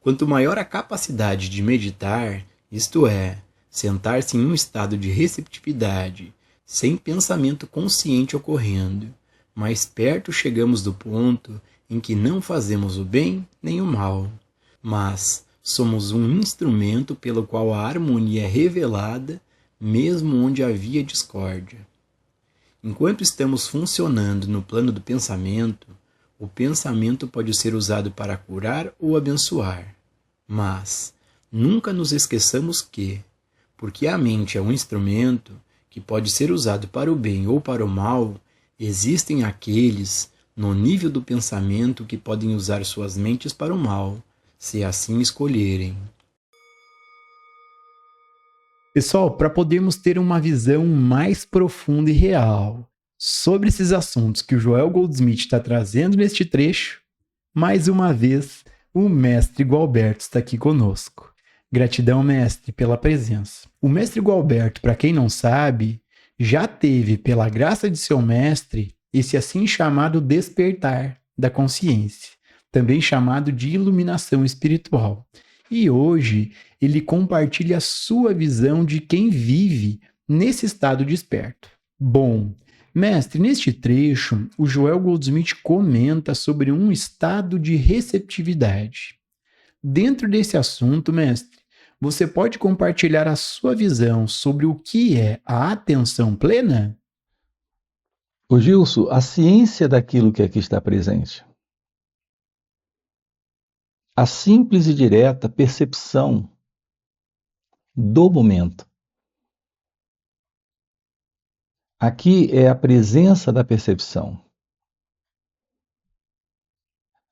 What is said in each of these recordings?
Quanto maior a capacidade de meditar, isto é, sentar-se em um estado de receptividade, sem pensamento consciente ocorrendo, mais perto chegamos do ponto em que não fazemos o bem nem o mal, mas somos um instrumento pelo qual a harmonia é revelada, mesmo onde havia discórdia. Enquanto estamos funcionando no plano do pensamento, o pensamento pode ser usado para curar ou abençoar. Mas nunca nos esqueçamos que, porque a mente é um instrumento que pode ser usado para o bem ou para o mal, existem aqueles, no nível do pensamento, que podem usar suas mentes para o mal, se assim escolherem. Pessoal, para podermos ter uma visão mais profunda e real sobre esses assuntos que o Joel Goldsmith está trazendo neste trecho, mais uma vez, o mestre Gualberto está aqui conosco. Gratidão, mestre, pela presença. O mestre Gualberto, para quem não sabe, já teve, pela graça de seu mestre, esse assim chamado despertar da consciência, também chamado de iluminação espiritual. E hoje ele compartilha a sua visão de quem vive nesse estado desperto. Bom, mestre, neste trecho, o Joel Goldsmith comenta sobre um estado de receptividade. Dentro desse assunto, mestre, você pode compartilhar a sua visão sobre o que é a atenção plena? Ô Gilson, a ciência daquilo que aqui está presente. A simples e direta percepção do momento. Aqui é a presença da percepção.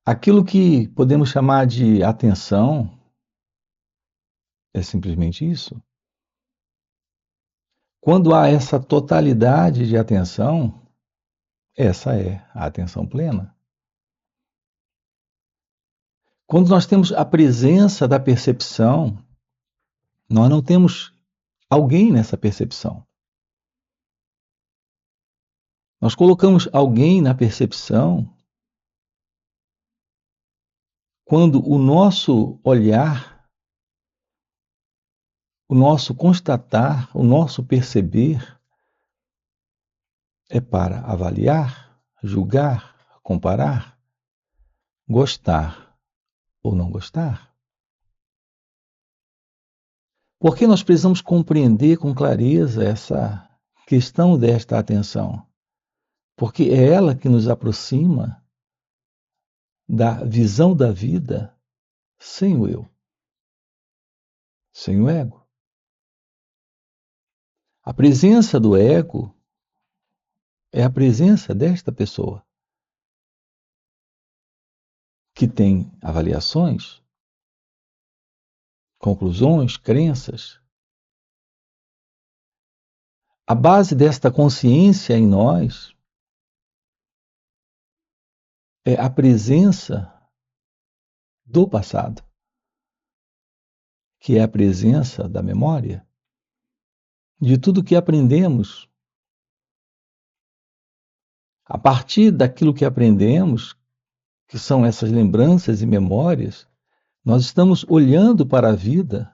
Aquilo que podemos chamar de atenção é simplesmente isso. Quando há essa totalidade de atenção, essa é a atenção plena. Quando nós temos a presença da percepção, nós não temos alguém nessa percepção. Nós colocamos alguém na percepção quando o nosso olhar, o nosso constatar, o nosso perceber é para avaliar, julgar, comparar, gostar ou não gostar. Porque nós precisamos compreender com clareza essa questão desta atenção? Porque é ela que nos aproxima da visão da vida sem o eu, sem o ego. A presença do ego é a presença desta pessoa que tem avaliações, conclusões, crenças. A base desta consciência em nós é a presença do passado, que é a presença da memória, de tudo que aprendemos. A partir daquilo que aprendemos, que são essas lembranças e memórias, nós estamos olhando para a vida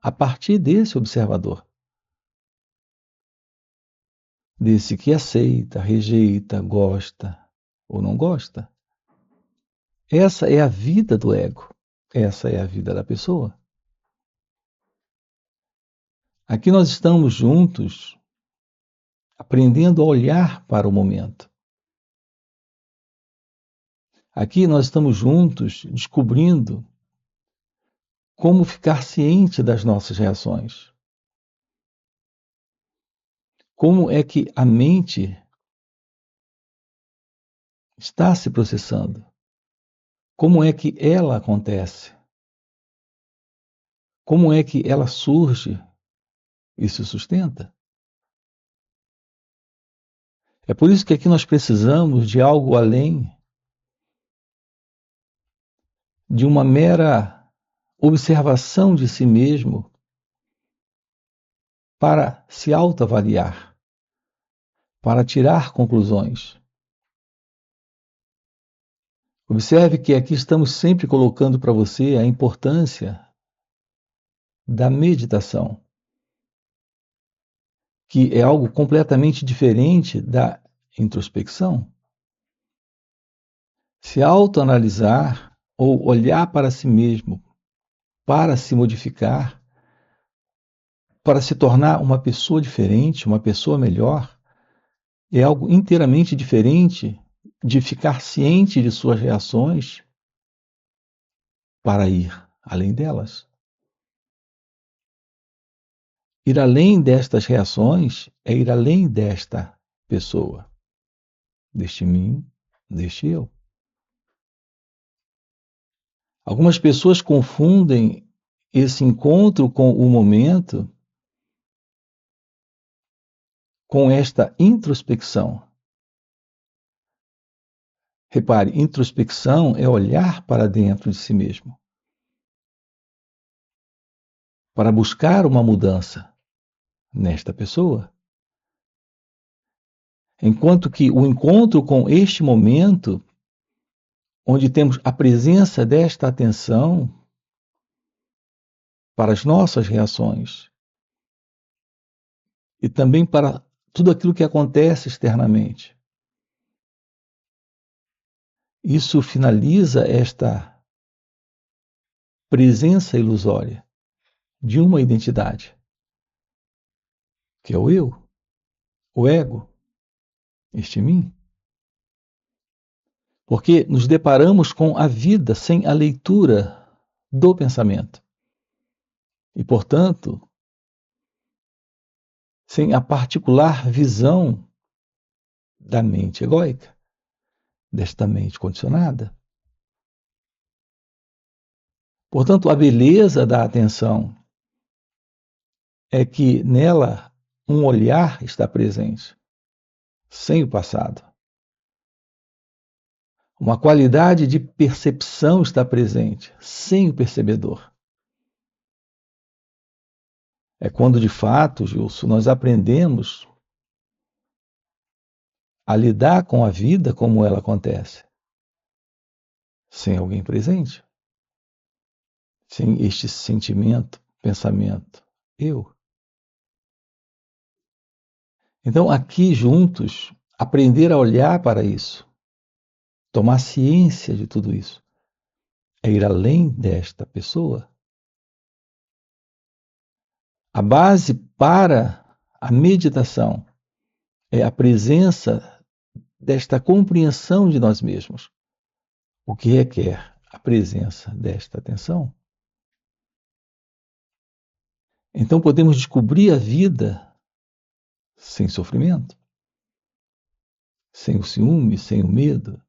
a partir desse observador. Desse que aceita, rejeita, gosta ou não gosta. Essa é a vida do ego. Essa é a vida da pessoa. Aqui nós estamos juntos, aprendendo a olhar para o momento. Aqui nós estamos juntos, descobrindo como ficar ciente das nossas reações. Como é que a mente está se processando? Como é que ela acontece? Como é que ela surge e se sustenta? É por isso que aqui nós precisamos de algo além de uma mera observação de si mesmo para se autoavaliar, para tirar conclusões. Observe que aqui estamos sempre colocando para você a importância da meditação, que é algo completamente diferente da introspecção. Se autoanalisar ou olhar para si mesmo, para se modificar, para se tornar uma pessoa diferente, uma pessoa melhor, é algo inteiramente diferente de ficar ciente de suas reações para ir além delas. Ir além destas reações é ir além desta pessoa, deste mim, deste eu. Algumas pessoas confundem esse encontro com o momento com esta introspecção. Repare, introspecção é olhar para dentro de si mesmo, para buscar uma mudança nesta pessoa. Enquanto que o encontro com este momento, onde temos a presença desta atenção para as nossas reações e também para tudo aquilo que acontece externamente. Isso finaliza esta presença ilusória de uma identidade, que é o eu, o ego, este mim. Porque nos deparamos com a vida sem a leitura do pensamento. E, portanto, sem a particular visão da mente egóica, desta mente condicionada. Portanto, a beleza da atenção é que nela um olhar está presente, sem o passado. Uma qualidade de percepção está presente, sem o percebedor. É quando, de fato, Gilson, nós aprendemos a lidar com a vida como ela acontece, sem alguém presente, sem este sentimento, pensamento, eu. Então, aqui juntos, aprender a olhar para isso, tomar ciência de tudo isso, é ir além desta pessoa. A base para a meditação é a presença desta compreensão de nós mesmos, o que requer a presença desta atenção. Então podemos descobrir a vida sem sofrimento, sem o ciúme, sem o medo,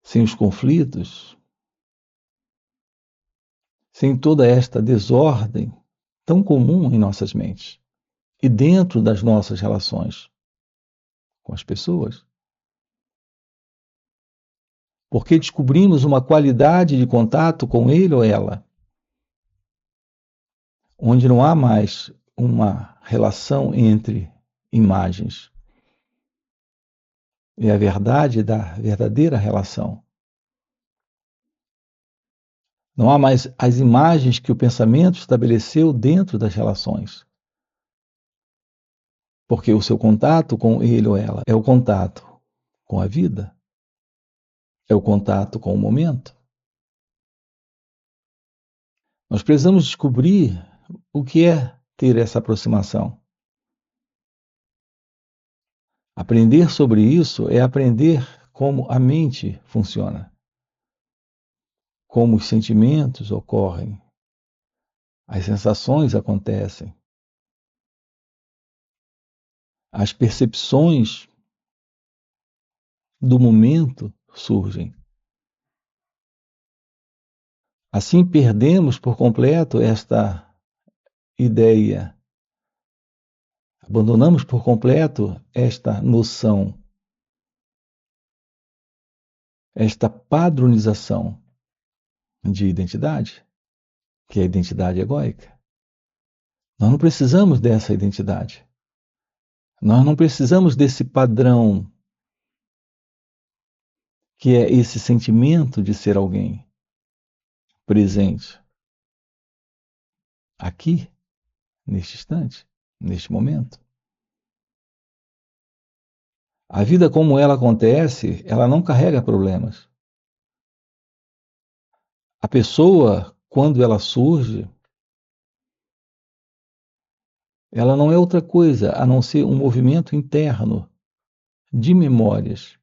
sem os conflitos, sem toda esta desordem tão comum em nossas mentes e dentro das nossas relações com as pessoas. Porque descobrimos uma qualidade de contato com ele ou ela, onde não há mais uma relação entre imagens. É a verdade da verdadeira relação. Não há mais as imagens que o pensamento estabeleceu dentro das relações. Porque o seu contato com ele ou ela é o contato com a vida, é o contato com o momento. Nós precisamos descobrir o que é ter essa aproximação. Aprender sobre isso é aprender como a mente funciona, como os sentimentos ocorrem, as sensações acontecem, as percepções do momento surgem. Assim perdemos por completo esta ideia, abandonamos por completo esta noção, esta padronização de identidade, que é a identidade egóica. Nós não precisamos dessa identidade. Nós não precisamos desse padrão que é esse sentimento de ser alguém presente aqui, neste instante, neste momento. A vida como ela acontece, ela não carrega problemas. A pessoa, quando ela surge, ela não é outra coisa a não ser um movimento interno de memórias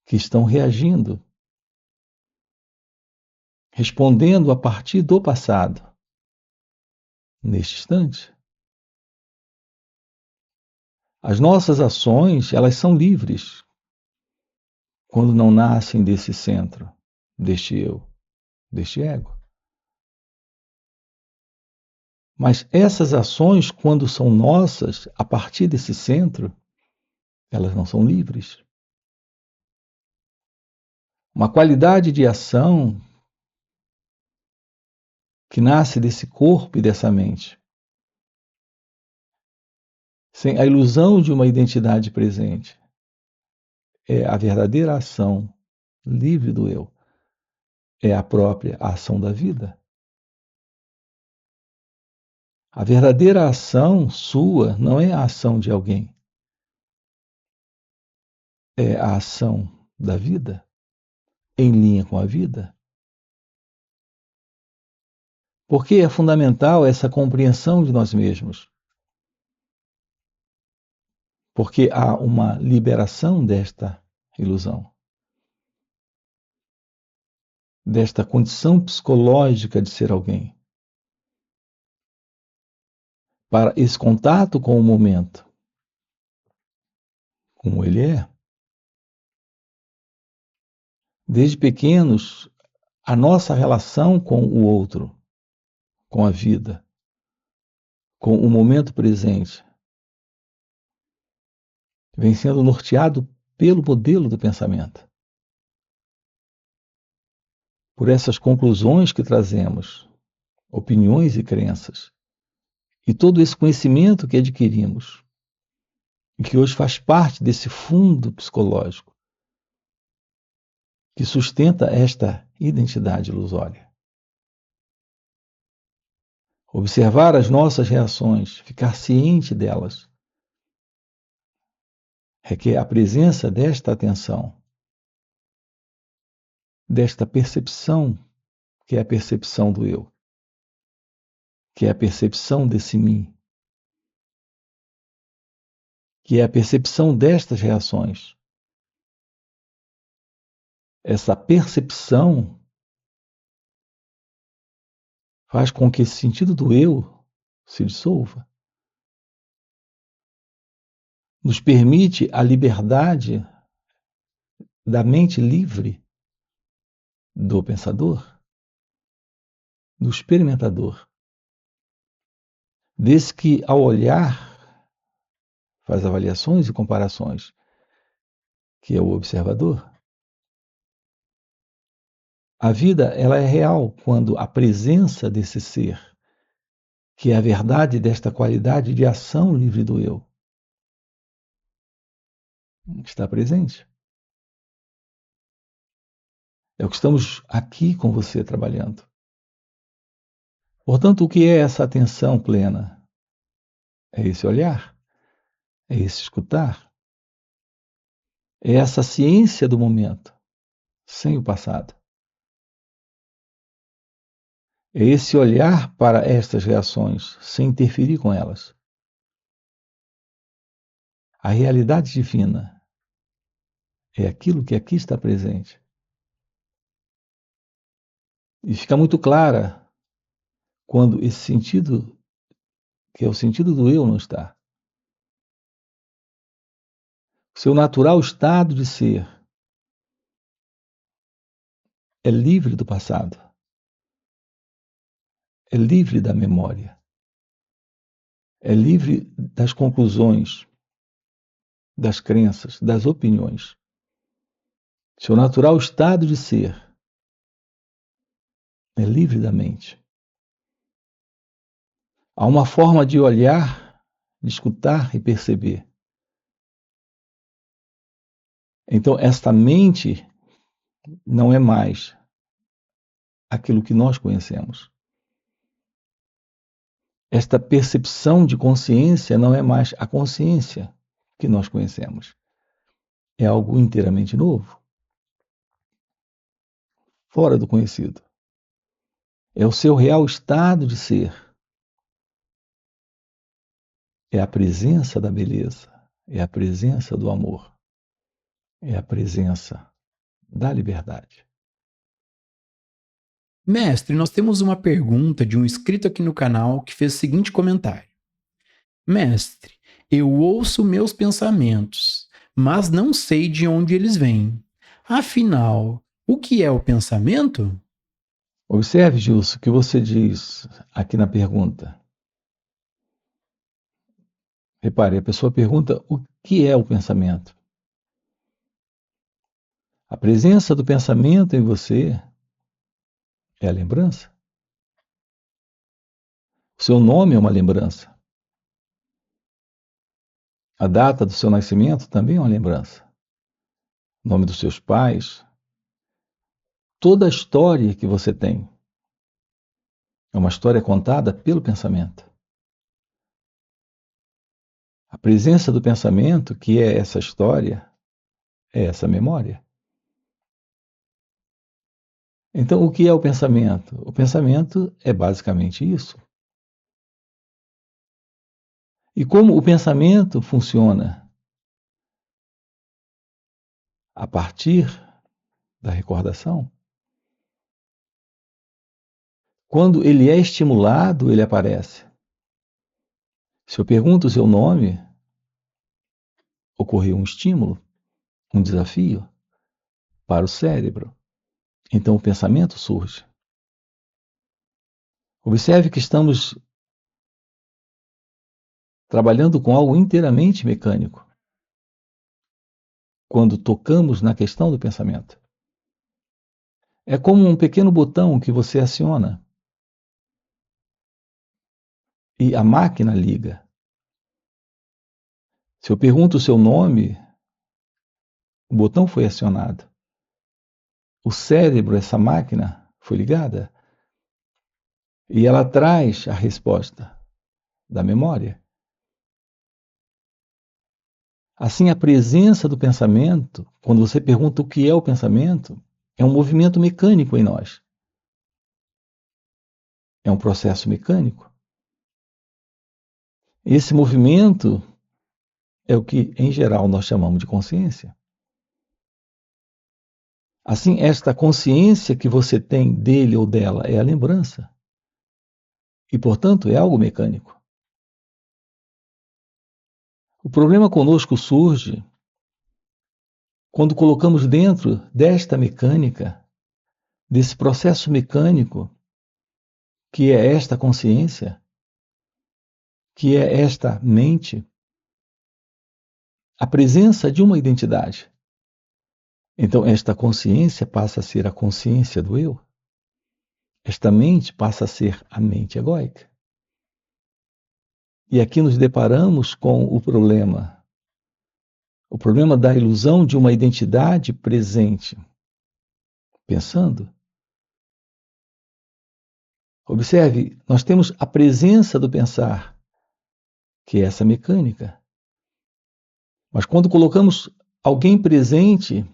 que estão reagindo, respondendo a partir do passado, neste instante. As nossas ações, elas são livres quando não nascem desse centro, deste eu, deste ego. Mas essas ações, quando são nossas, a partir desse centro, elas não são livres. Uma qualidade de ação que nasce desse corpo e dessa mente, sem a ilusão de uma identidade presente, é a verdadeira ação livre do eu, é a própria ação da vida. A verdadeira ação sua não é a ação de alguém, é a ação da vida, em linha com a vida. Porque é fundamental essa compreensão de nós mesmos. Porque há uma liberação desta ilusão, desta condição psicológica de ser alguém, para esse contato com o momento, como ele é. Desde pequenos, a nossa relação com o outro, com a vida, com o momento presente, vem sendo norteado pelo modelo do pensamento. Por essas conclusões que trazemos, opiniões e crenças, e todo esse conhecimento que adquirimos, e que hoje faz parte desse fundo psicológico que sustenta esta identidade ilusória. Observar as nossas reações, ficar ciente delas, requer a presença desta atenção, desta percepção, que é a percepção do eu, que é a percepção desse mim, que é a percepção destas reações. Essa percepção faz com que esse sentido do eu se dissolva. Nos permite a liberdade da mente livre do pensador, do experimentador, desse que, ao olhar, faz avaliações e comparações, que é o observador. A vida, ela é real quando a presença desse ser, que é a verdade desta qualidade de ação livre do eu, está presente. É o que estamos aqui com você trabalhando. Portanto, o que é essa atenção plena? É esse olhar, é esse escutar, é essa ciência do momento, sem o passado. É esse olhar para estas reações, sem interferir com elas. A realidade divina é aquilo que aqui está presente. E fica muito clara quando esse sentido, que é o sentido do eu, não está. O seu natural estado de ser é livre do passado, é livre da memória, é livre das conclusões, das crenças, das opiniões. Seu natural estado de ser é livre da mente. Há uma forma de olhar, de escutar e perceber Então, esta mente não é mais aquilo que nós conhecemos. Esta percepção de consciência não é mais a consciência que nós conhecemos. É algo inteiramente novo, fora do conhecido. É o seu real estado de ser. É a presença da beleza, é a presença do amor, é a presença da liberdade. Mestre, nós temos uma pergunta de um inscrito aqui no canal que fez o seguinte comentário. Mestre, eu ouço meus pensamentos, mas não sei de onde eles vêm. Afinal, o que é o pensamento? Observe, Gilson, o que você diz aqui na pergunta. Repare, a pessoa pergunta o que é o pensamento. A presença do pensamento em você é a lembrança. O seu nome é uma lembrança. A data do seu nascimento também é uma lembrança. O nome dos seus pais. Toda a história que você tem é uma história contada pelo pensamento. A presença do pensamento, que é essa história, é essa memória. Então, o que é o pensamento? O pensamento é basicamente isso. E como o pensamento funciona? A partir da recordação. Quando ele é estimulado, ele aparece. Se eu pergunto o seu nome, ocorreu um estímulo, um desafio para o cérebro. Então o pensamento surge. Observe que estamos trabalhando com algo inteiramente mecânico quando tocamos na questão do pensamento. É como um pequeno botão que você aciona e a máquina liga. Se eu pergunto o seu nome, o botão foi acionado. O cérebro, essa máquina, foi ligada e ela traz a resposta da memória. Assim, a presença do pensamento, quando você pergunta o que é o pensamento, é um movimento mecânico em nós. É um processo mecânico. Esse movimento é o que, em geral, nós chamamos de consciência. Assim, esta consciência que você tem dele ou dela é a lembrança. E, portanto, é algo mecânico. O problema conosco surge quando colocamos dentro desta mecânica, desse processo mecânico, que é esta consciência, que é esta mente, a presença de uma identidade. Então, esta consciência passa a ser a consciência do eu. Esta mente passa a ser a mente egóica. E aqui nos deparamos com o problema da ilusão de uma identidade presente. Pensando. Observe, nós temos a presença do pensar, que é essa mecânica. Mas quando colocamos alguém presente,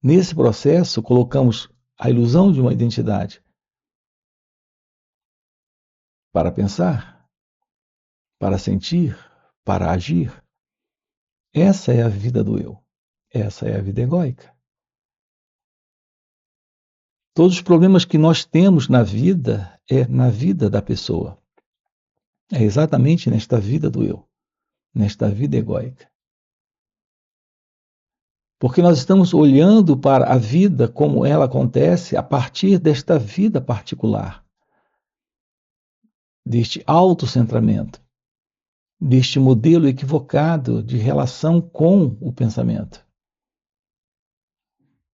nesse processo colocamos a ilusão de uma identidade para pensar, para sentir, para agir. Essa é a vida do eu. Essa é a vida egóica. Todos os problemas que nós temos na vida é na vida da pessoa. É exatamente nesta vida do eu, nesta vida egóica. Porque nós estamos olhando para a vida como ela acontece a partir desta vida particular, deste autocentramento, deste modelo equivocado de relação com o pensamento,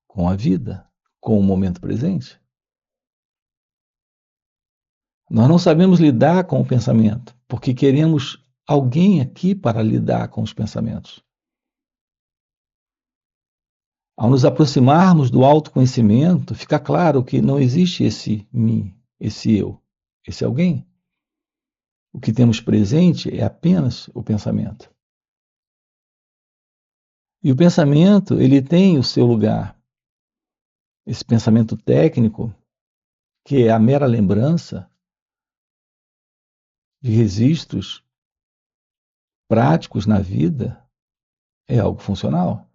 com a vida, com o momento presente. Nós não sabemos lidar com o pensamento, porque queremos alguém aqui para lidar com os pensamentos. Ao nos aproximarmos do autoconhecimento, fica claro que não existe esse mim, esse eu, esse alguém. O que temos presente é apenas o pensamento. E o pensamento, ele tem o seu lugar. Esse pensamento técnico, que é a mera lembrança de registros práticos na vida, é algo funcional.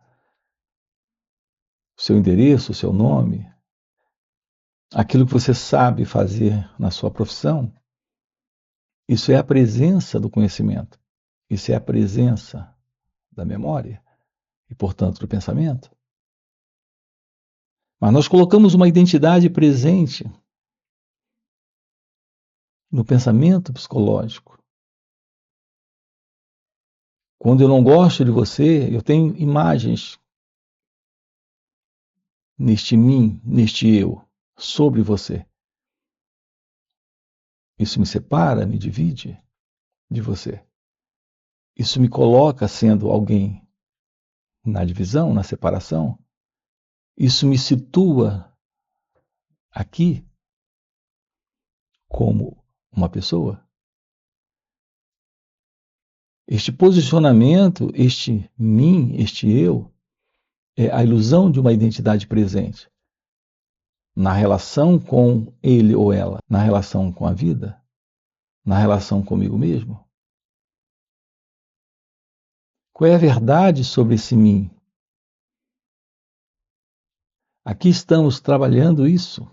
O seu endereço, o seu nome, aquilo que você sabe fazer na sua profissão, isso é a presença do conhecimento. Isso é a presença da memória e, portanto, do pensamento. Mas nós colocamos uma identidade presente no pensamento psicológico. Quando eu não gosto de você, eu tenho imagens neste mim, neste eu, sobre você. Isso me separa, me divide de você. Isso me coloca sendo alguém na divisão, na separação. Isso me situa aqui como uma pessoa. Este posicionamento, este mim, este eu, é a ilusão de uma identidade presente na relação com ele ou ela, na relação com a vida, na relação comigo mesmo. Qual é a verdade sobre esse mim? Aqui estamos trabalhando isso.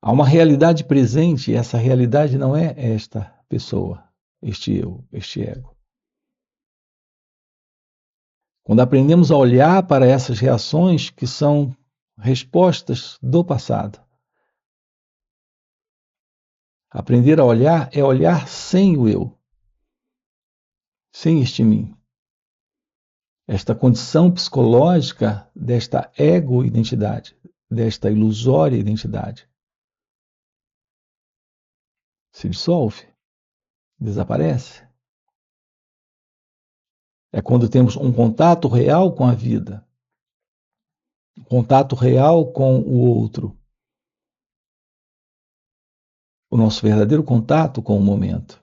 Há uma realidade presente, e essa realidade não é esta pessoa, este eu, este ego. Quando aprendemos a olhar para essas reações que são respostas do passado, aprender a olhar é olhar sem o eu, sem este mim. Esta condição psicológica desta ego-identidade, desta ilusória identidade, se dissolve, desaparece. É quando temos um contato real com a vida, um contato real com o outro, o nosso verdadeiro contato com o momento,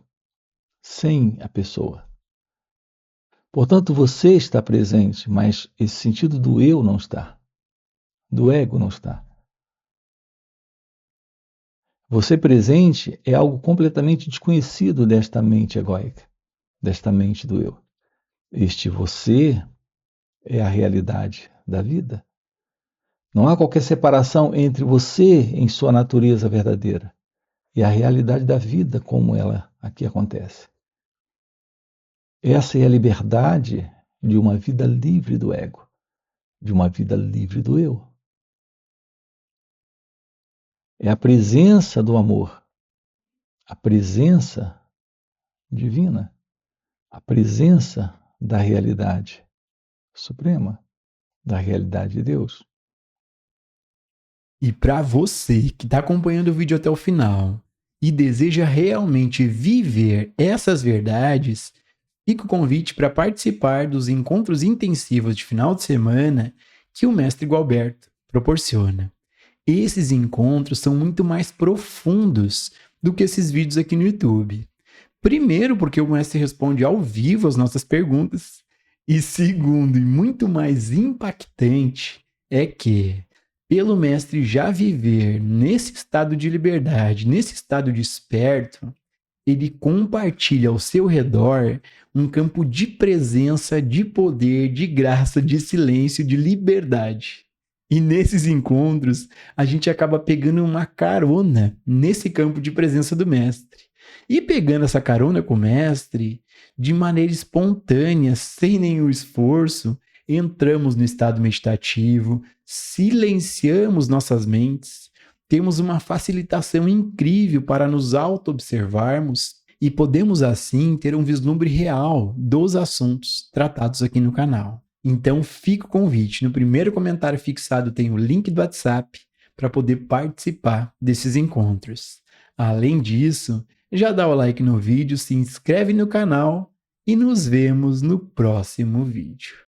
sem a pessoa. Portanto, você está presente, mas esse sentido do eu não está, do ego não está. Você presente é algo completamente desconhecido desta mente egóica, desta mente do eu. Este você é a realidade da vida. Não há qualquer separação entre você em sua natureza verdadeira e a realidade da vida como ela aqui acontece. Essa é a liberdade de uma vida livre do ego, de uma vida livre do eu. É a presença do amor, a presença divina, a presença da realidade suprema, da realidade de Deus. E para você que está acompanhando o vídeo até o final e deseja realmente viver essas verdades, fica o convite para participar dos encontros intensivos de final de semana que o Mestre Gualberto proporciona. Esses encontros são muito mais profundos do que esses vídeos aqui no YouTube. Primeiro, porque o Mestre responde ao vivo as nossas perguntas. E segundo, e muito mais impactante, é que, pelo Mestre já viver nesse estado de liberdade, nesse estado desperto, ele compartilha ao seu redor um campo de presença, de poder, de graça, de silêncio, de liberdade. E nesses encontros, a gente acaba pegando uma carona nesse campo de presença do Mestre. E pegando essa carona com o Mestre, de maneira espontânea, sem nenhum esforço, entramos no estado meditativo, silenciamos nossas mentes, temos uma facilitação incrível para nos auto-observarmos e podemos assim ter um vislumbre real dos assuntos tratados aqui no canal. Então fica o convite, no primeiro comentário fixado tem o link do WhatsApp para poder participar desses encontros. Além disso, já dá o like no vídeo, se inscreve no canal e nos vemos no próximo vídeo.